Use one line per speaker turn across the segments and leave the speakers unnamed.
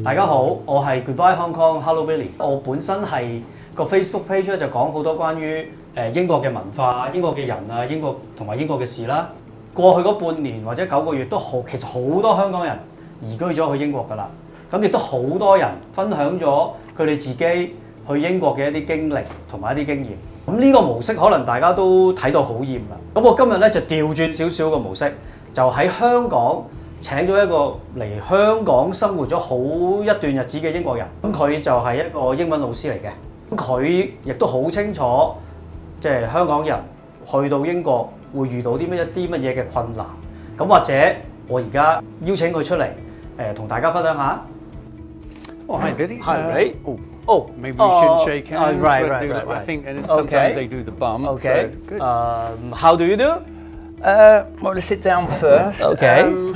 大家好，我係 Goodbye Hong Kong，Hello Billy。我本身係個 Facebook page 咧就講好多關於英國嘅文化、英國嘅人啊、英國同埋英國嘅事啦。過去嗰半年或者9個月都好，其實好多香港人移居咗去英國㗎啦。咁亦都好多人分享咗佢哋自己去英國嘅一啲經歷同埋一啲經驗。咁呢個模式可能大家都睇到好厭啦。咁我今日咧就調轉少少個模式，就喺香港請咗一個嚟香港生活咗好一段日子嘅英國人。咁佢就係一個英文老師嚟嘅。咁佢亦都好清楚，即係香港人去到英國會遇到啲乜嘢嘅困難。咁或者我而家邀請佢出嚟，同大家分享下。
Oh, hi, Billy.
Hi, Ray. Oh,
maybe we shouldn't shake hands.
Right.
I think sometimes they do the bump.
Okay.
So, good.
How do you do?
Well, let's sit down first.
Okay.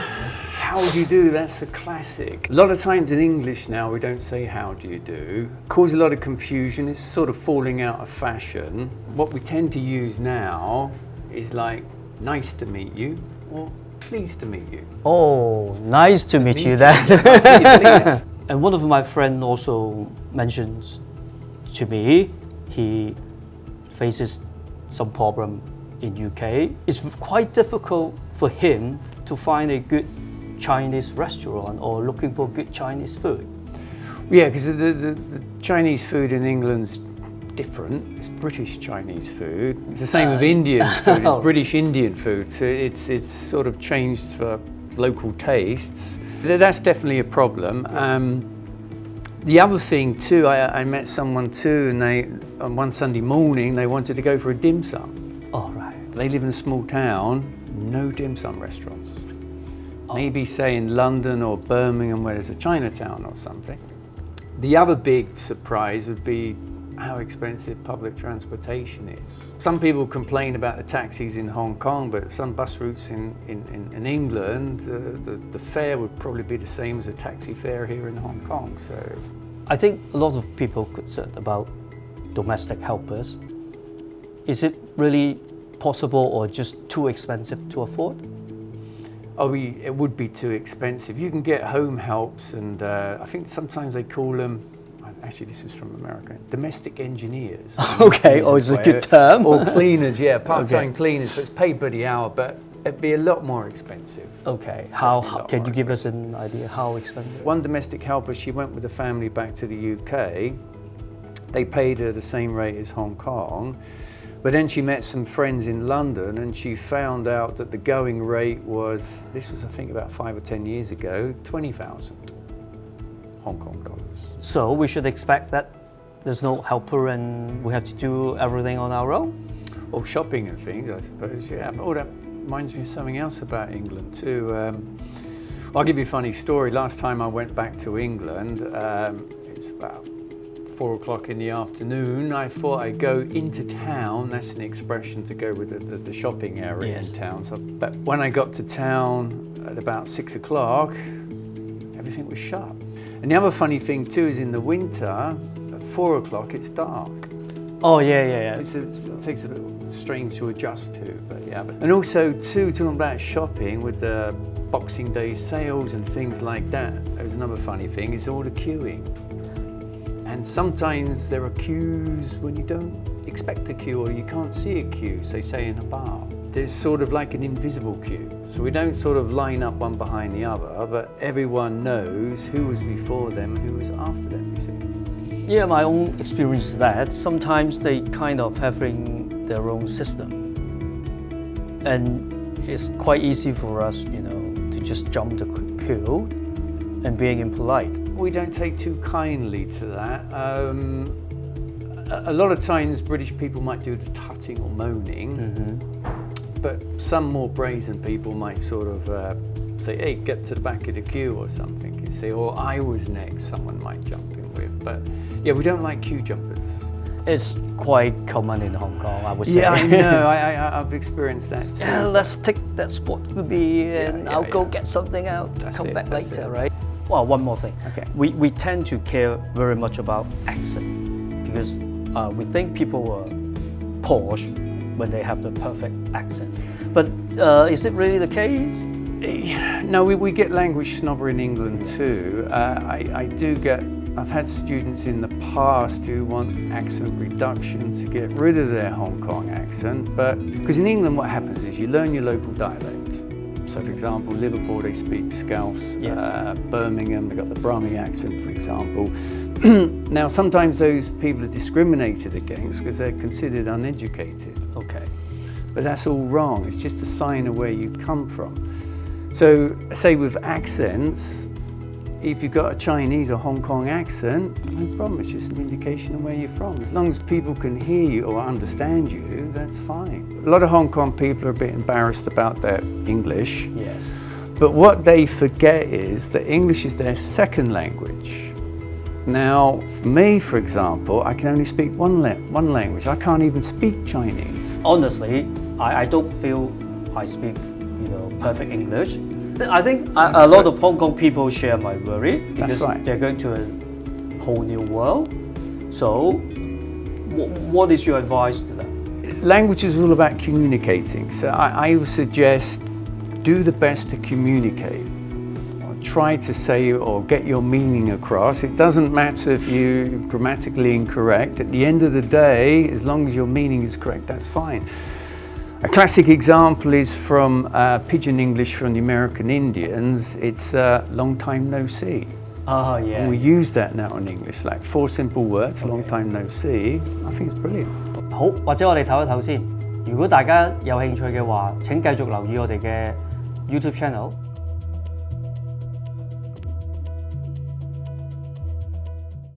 How do you do? That's a classic. A lot of times in English now we don't say how do you do. Cause a lot of confusion. It's sort of falling out of fashion. What we tend to use now is like nice to meet you or pleased to meet you.
Oh, nice to meet you then.
Nice to meet you.
And one of my friends also mentions to me he faces some problem in UK. It's quite difficult for him to find a good Chinese restaurant or looking for good Chinese food.
Yeah, because the Chinese food in England's different. It's British Chinese food. It's the same with Indian food. It's British Indian food. So it's sort of changed for local tastes. That's definitely a problem. The other thing too, I met someone too, and they on one Sunday morning they wanted to go for a dim sum.
Oh, right.
They live in a small town, no dim sum restaurants. Maybe say in London or Birmingham where there's a Chinatown or something. The other big surprise would be how expensive public transportation is. Some people complain about the taxis in Hong Kong, but some bus routes in England, the fare would probably be the same as a taxi fare here in Hong Kong. So,
I think a lot of people concerned about domestic helpers. Is it really possible or just too expensive to afford?
it would be too expensive. You can get home helps, and I think sometimes they call them, actually this is from America, domestic engineers.
Okay, it's a good term.
Or cleaners, yeah, part-time cleaners, so it's paid by the hour, but it'd be a lot more expensive.
Okay, how can you give us an idea how expensive?
One domestic helper, she went with the family back to the UK. They paid her the same rate as Hong Kong, but then she met some friends in London and she found out that the going rate was, this was I think about 5 or 10 years ago, 20,000 Hong Kong dollars.
So we should expect that there's no helper and we have to do everything on our own?
Or shopping and things, I suppose, yeah. Oh, that reminds me of something else about England too. I'll give you a funny story. Last time I went back to England, it's about 4 o'clock in the afternoon. I thought I'd go into town. That's an expression to go with the shopping area in town. So, but when I got to town at about 6 o'clock, everything was shut. And the other funny thing too is in the winter, at 4 o'clock it's dark.
Oh yeah.
It takes a little strange to adjust to, but yeah. And also too, talking about shopping with the Boxing Day sales and things like that, there's another funny thing, is all the queuing. And sometimes there are queues when you don't expect a queue or you can't see a queue, say in a bar. There's sort of like an invisible queue. So we don't sort of line up one behind the other, but everyone knows who was before them and who was after them, you see.
Yeah, my own experience is that sometimes they kind of having their own system. And it's quite easy for us, to just jump the queue and being impolite.
We don't take too kindly to that. A lot of times British people might do the tutting or moaning, but some more brazen people might sort of say, hey, get to the back of the queue or something, you see, or I was next, someone might jump in with. But yeah, we don't like queue jumpers.
It's quite common in Hong Kong, I would say.
Yeah, I know, I've experienced that too.
Yeah, let's take that spot for me and I'll go get something out, come back later, right? Well, one more thing.
Okay.
We tend to care very much about accent because we think people are posh when they have the perfect accent. But is it really the case?
No, we get language snobbery in England too. I've had students in the past who want accent reduction to get rid of their Hong Kong accent, but because in England what happens is you learn your local dialect. So for example, Liverpool, they speak Scouse.
Yes.
Birmingham, they've got the Brummy accent, for example. Now, sometimes those people are discriminated against because they're considered uneducated.
Okay.
But that's all wrong. It's just a sign of where you come from. So, say with accents, if you've got a Chinese or Hong Kong accent, no problem. It's just an indication of where you're from. As long as people can hear you or understand you, that's fine. A lot of Hong Kong people are a bit embarrassed about their English.
Yes.
But what they forget is that English is their second language. Now, for me, for example, I can only speak one language. I can't even speak Chinese.
Honestly, I don't feel I speak, perfect English. I think a lot of Hong Kong people share my worry because they're going to a whole new world. So, what is your advice to them?
Language is all about communicating. So I would suggest do the best to communicate. Or try to say or get your meaning across. It doesn't matter if you're grammatically incorrect. At the end of the day, as long as your meaning is correct, that's fine. A classic example is from Pidgin English from the American Indians. It's long time no see.
Oh, yeah.
And we use that now in English, like 4 simple words, long time no see. I think it's brilliant.
好，或者我哋唞一唞先。如果大家有興趣嘅話，請繼續留意我哋嘅 YouTube channel。